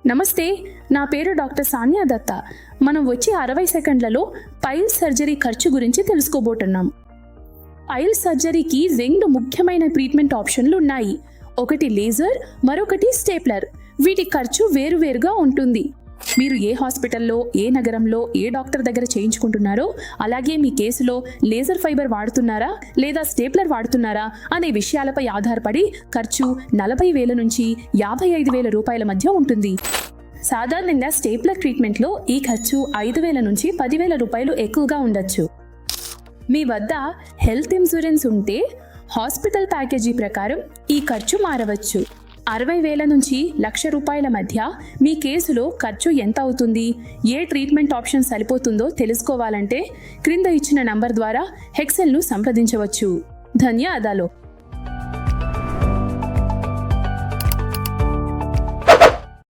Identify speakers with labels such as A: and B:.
A: నమస్తే, నా పేరు డాక్టర్ సానియా దత్తా. మనం వచ్చే 60 సెకండ్లలో పైల్స్ సర్జరీ ఖర్చు గురించి తెలుసుకోబోతున్నాం. పైల్స్ సర్జరీకి 2 ముఖ్యమైన ట్రీట్మెంట్ ఆప్షన్లు ఉన్నాయి. ఒకటి లేజర్, మరొకటి స్టేప్లర్. వీటి ఖర్చు వేరువేరుగా ఉంటుంది. మీరు ఏ హాస్పిటల్లో, ఏ నగరంలో, ఏ డాక్టర్ దగ్గర చేయించుకుంటున్నారో, అలాగే మీ కేసులో లేజర్ ఫైబర్ వాడుతున్నారా లేదా స్టేప్లర్ వాడుతున్నారా అనే విషయాలపై ఆధారపడి ఖర్చు 40,000 నుంచి 55,000 రూపాయల మధ్య ఉంటుంది. సాధారణంగా స్టేప్లర్ ట్రీట్మెంట్లో ఈ ఖర్చు 5,000 నుంచి 10,000 రూపాయలు ఎక్కువగా ఉండొచ్చు. మీ వద్ద హెల్త్ ఇన్సూరెన్స్ ఉంటే హాస్పిటల్ ప్యాకేజీ ప్రకారం ఈ ఖర్చు మారవచ్చు. 60,000 నుంచి 1,00,000 రూపాయల మధ్య మీ కేసులో ఖర్చు ఎంత అవుతుంది, ఏ ట్రీట్మెంట్ ఆప్షన్ సరిపోతుందో తెలుసుకోవాలంటే క్రింద ఇచ్చిన నంబర్ ద్వారా హెక్సెల్ను సంప్రదించవచ్చు. ధన్యవాదాలు.